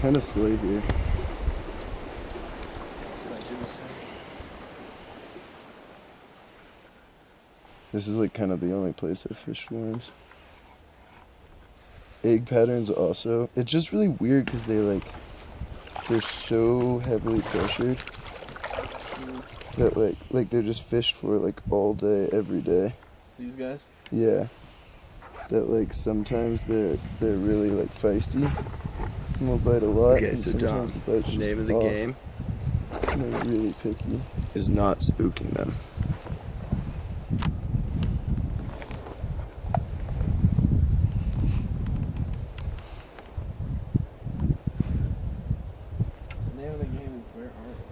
kind of slay here. This is like kind of the only place I fish worms. Egg patterns also. It's just really weird because they're so heavily pressured that like they're just fished for like all day, every day. These guys? Yeah. That like sometimes they're really like feisty and will bite a lot. Okay, so Dom, name of the game. And they're really picky. Is not spooking them.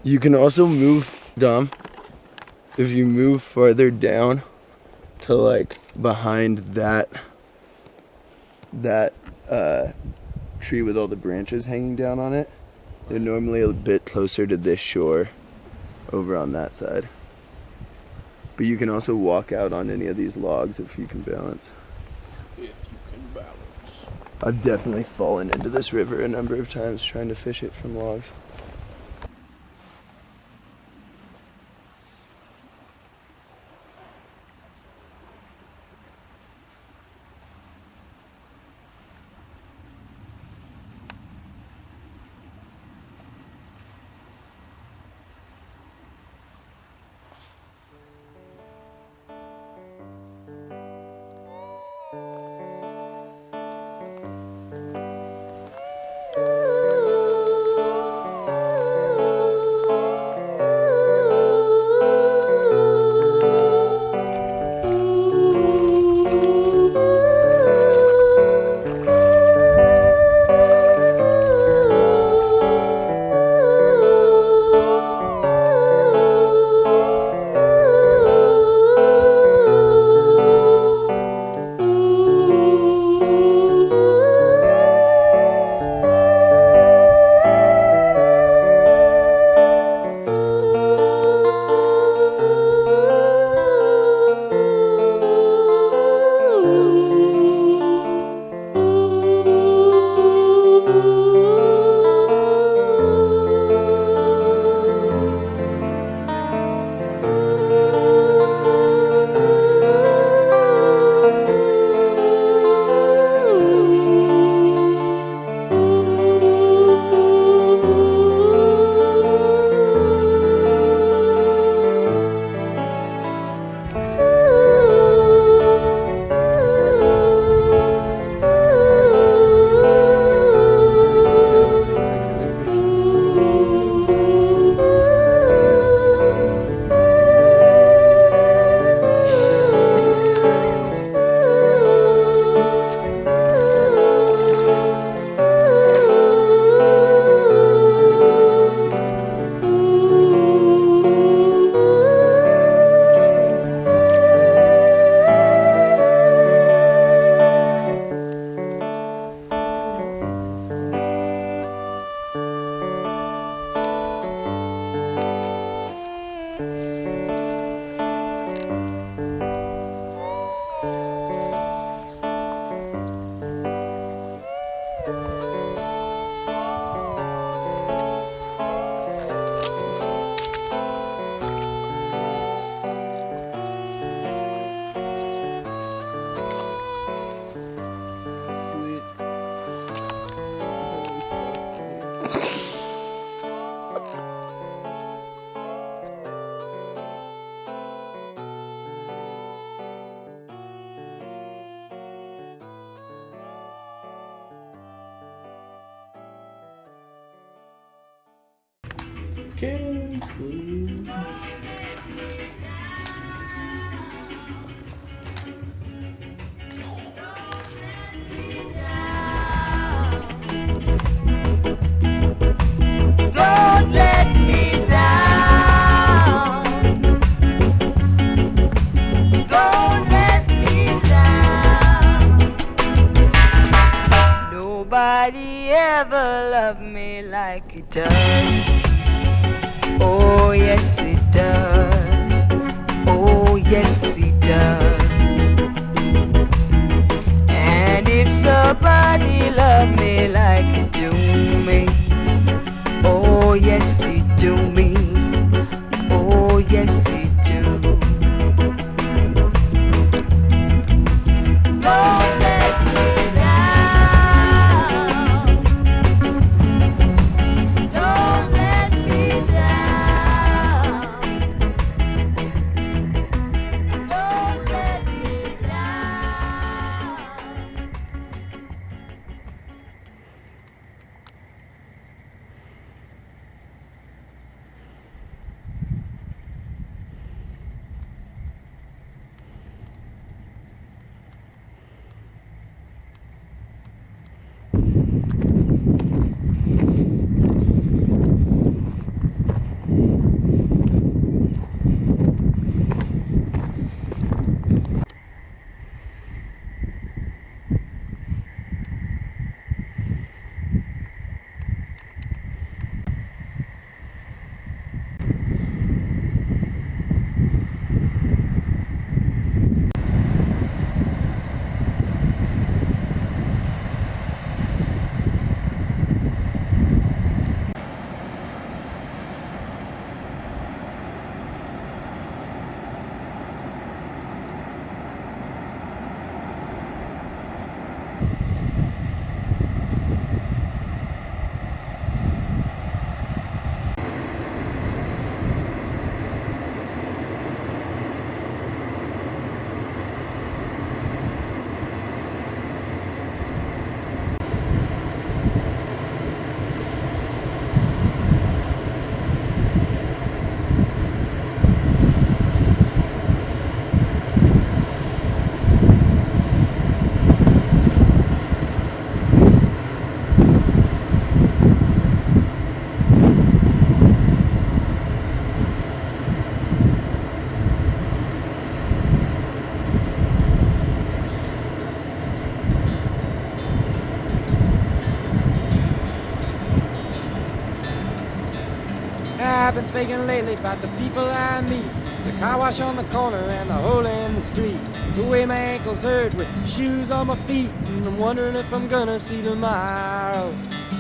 You can also move, Dom, if you move farther down to like behind that tree with all the branches hanging down on it. They're normally a bit closer to this shore over on that side. But you can also walk out on any of these logs if you can balance. If you can balance. I've definitely fallen into this river a number of times trying to fish it from logs. Nobody ever loved me like it does. Oh yes it does. Oh yes it does. And if somebody loved me like you do me, Don't let me down. Don't let me down. Don't let me down. I've been thinking lately about the people I meet, the car wash on the corner and the hole in the street, the way my ankles hurt with shoes on my feet, and I'm wondering if I'm gonna see tomorrow.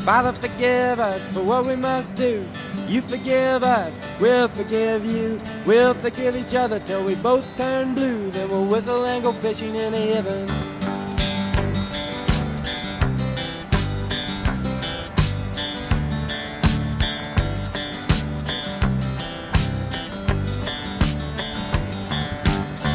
Father, forgive us for what we must do. You forgive us, we'll forgive you. We'll forgive each other till we both turn blue. Then we'll whistle and go fishing in heaven.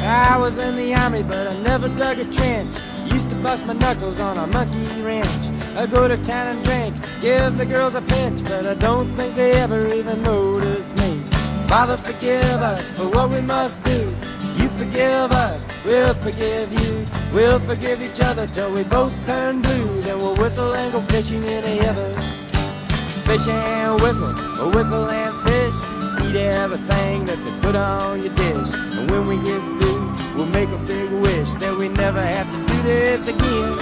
I was in the army, but I never dug a trench. Used to bust my knuckles on a monkey wrench. I go to town and drink, give the girls a pinch, but I don't think they ever even notice me. Father, forgive us for what we must do. You forgive us, we'll forgive you. We'll forgive each other till we both turn blue. Then we'll whistle and go fishing in heaven. Fish and whistle and fish. Eat everything that they put on your dish. And when we get through, we'll make a big wish that we never have to do this again.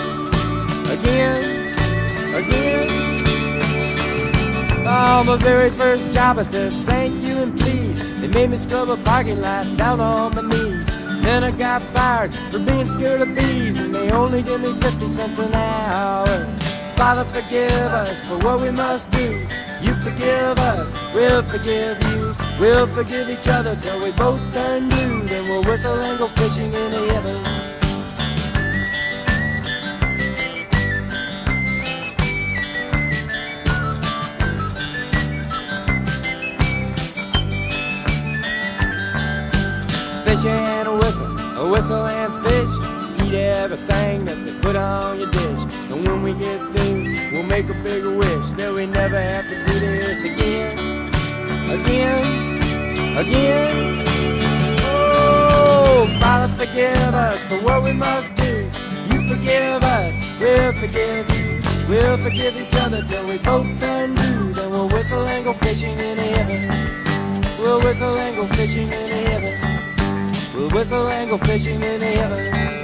Again. On my very first job I said thank you and please. They made me scrub a parking lot down on my knees. Then I got fired for being scared of bees, and they only give me 50 cents an hour. Father, forgive us for what we must do. You forgive us, we'll forgive you. We'll forgive each other till we both turn blue. Then we'll whistle and go fishing in heaven. Fish and a whistle and fish. Eat everything that they put on your dish. And when we get through, we'll make a bigger wish that we never have to do this again. Oh, Father, forgive us for what we must do. You forgive us, we'll forgive you. We'll forgive each other till we both turn blue. Then we'll whistle and go fishing in heaven. We'll whistle and go fishing in heaven. We'll whistle and go fishing in heaven.